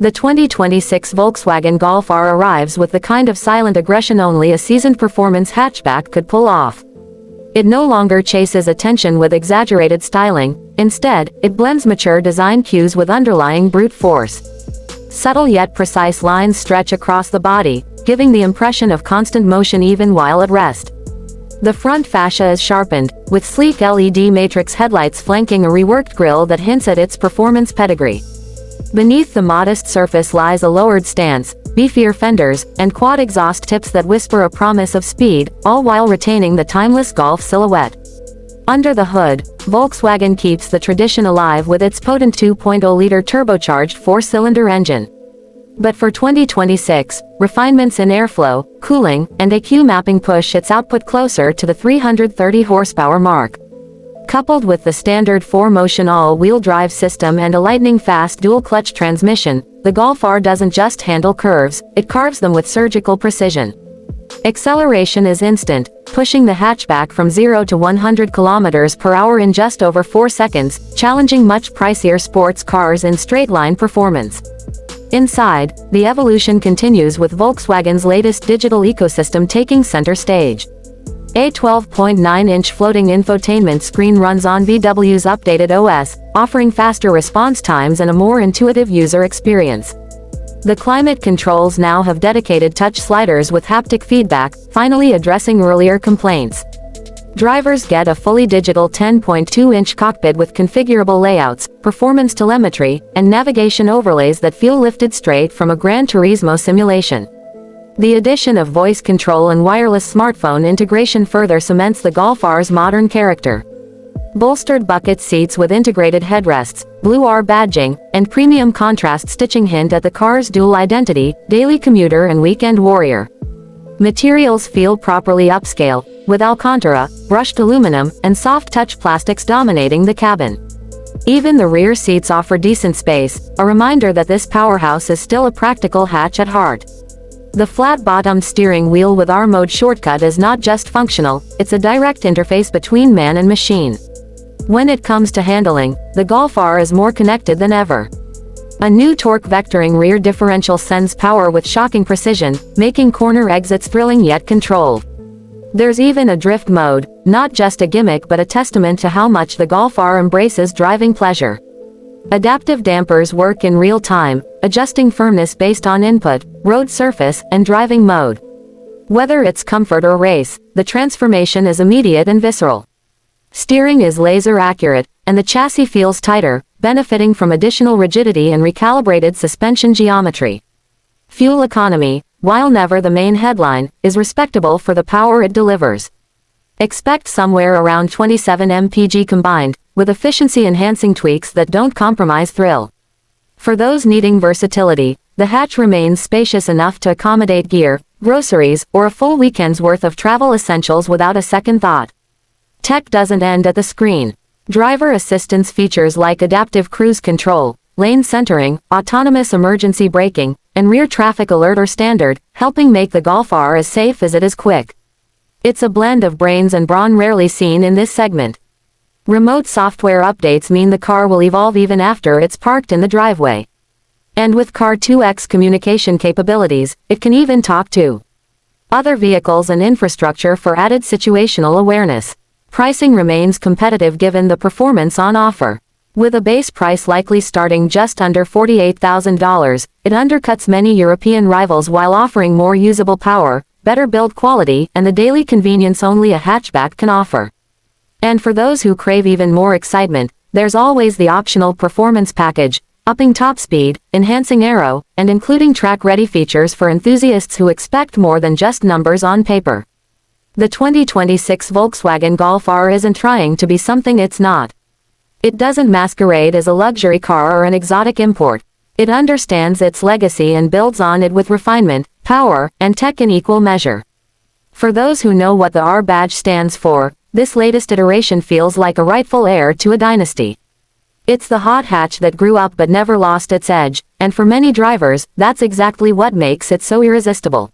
The 2026 Volkswagen Golf R arrives with the kind of silent aggression only a seasoned performance hatchback could pull off. It no longer chases attention with exaggerated styling, instead, it blends mature design cues with underlying brute force. Subtle yet precise lines stretch across the body, giving the impression of constant motion even while at rest. The front fascia is sharpened, with sleek LED matrix headlights flanking a reworked grille that hints at its performance pedigree. Beneath the modest surface lies a lowered stance, beefier fenders, and quad exhaust tips that whisper a promise of speed, all while retaining the timeless Golf silhouette. Under the hood, Volkswagen keeps the tradition alive with its potent 2.0-liter turbocharged four-cylinder engine. But for 2026, refinements in airflow, cooling, and EQ mapping push its output closer to the 330 horsepower mark. Coupled with the standard 4-motion all-wheel drive system and a lightning-fast dual-clutch transmission, the Golf R doesn't just handle curves, it carves them with surgical precision. Acceleration is instant, pushing the hatchback from 0 to 100 km/h in just over 4 seconds, challenging much pricier sports cars in straight-line performance. Inside, the evolution continues with Volkswagen's latest digital ecosystem taking center stage. A 12.9-inch floating infotainment screen runs on VW's updated OS, offering faster response times and a more intuitive user experience. The climate controls now have dedicated touch sliders with haptic feedback, finally addressing earlier complaints. Drivers get a fully digital 10.2-inch cockpit with configurable layouts, performance telemetry, and navigation overlays that feel lifted straight from a Gran Turismo simulation. The addition of voice control and wireless smartphone integration further cements the Golf R's modern character. Bolstered bucket seats with integrated headrests, Blue R badging, and premium contrast stitching hint at the car's dual identity, daily commuter and weekend warrior. Materials feel properly upscale, with Alcantara, brushed aluminum, and soft-touch plastics dominating the cabin. Even the rear seats offer decent space, a reminder that this powerhouse is still a practical hatch at heart. The flat-bottomed steering wheel with R-mode shortcut is not just functional, it's a direct interface between man and machine. When it comes to handling, the Golf R is more connected than ever. A new torque vectoring rear differential sends power with shocking precision, making corner exits thrilling yet controlled. There's even a drift mode, not just a gimmick but a testament to how much the Golf R embraces driving pleasure. Adaptive dampers work in real time, adjusting firmness based on input, road surface, and driving mode. Whether it's comfort or race, the transformation is immediate and visceral. Steering is laser accurate, and the chassis feels tighter, benefiting from additional rigidity and recalibrated suspension geometry. Fuel economy, while never the main headline, is respectable for the power it delivers. Expect somewhere around 27 mpg combined, with efficiency-enhancing tweaks that don't compromise thrill. For those needing versatility, the hatch remains spacious enough to accommodate gear, groceries, or a full weekend's worth of travel essentials without a second thought. Tech doesn't end at the screen. Driver assistance features like adaptive cruise control, lane centering, autonomous emergency braking, and rear traffic alert are standard, helping make the Golf R as safe as it is quick. It's a blend of brains and brawn rarely seen in this segment. Remote software updates mean the car will evolve even after it's parked in the driveway. And with Car 2X communication capabilities, it can even talk to other vehicles and infrastructure for added situational awareness. Pricing remains competitive given the performance on offer. With a base price likely starting just under $48,000, it undercuts many European rivals while offering more usable power, better build quality, and the daily convenience only a hatchback can offer. And for those who crave even more excitement, there's always the optional performance package, upping top speed, enhancing aero, and including track-ready features for enthusiasts who expect more than just numbers on paper. The 2026 Volkswagen Golf R isn't trying to be something it's not. It doesn't masquerade as a luxury car or an exotic import. It understands its legacy and builds on it with refinement, power, and tech in equal measure. For those who know what the R badge stands for, this latest iteration feels like a rightful heir to a dynasty. It's the hot hatch that grew up but never lost its edge, and for many drivers, that's exactly what makes it so irresistible.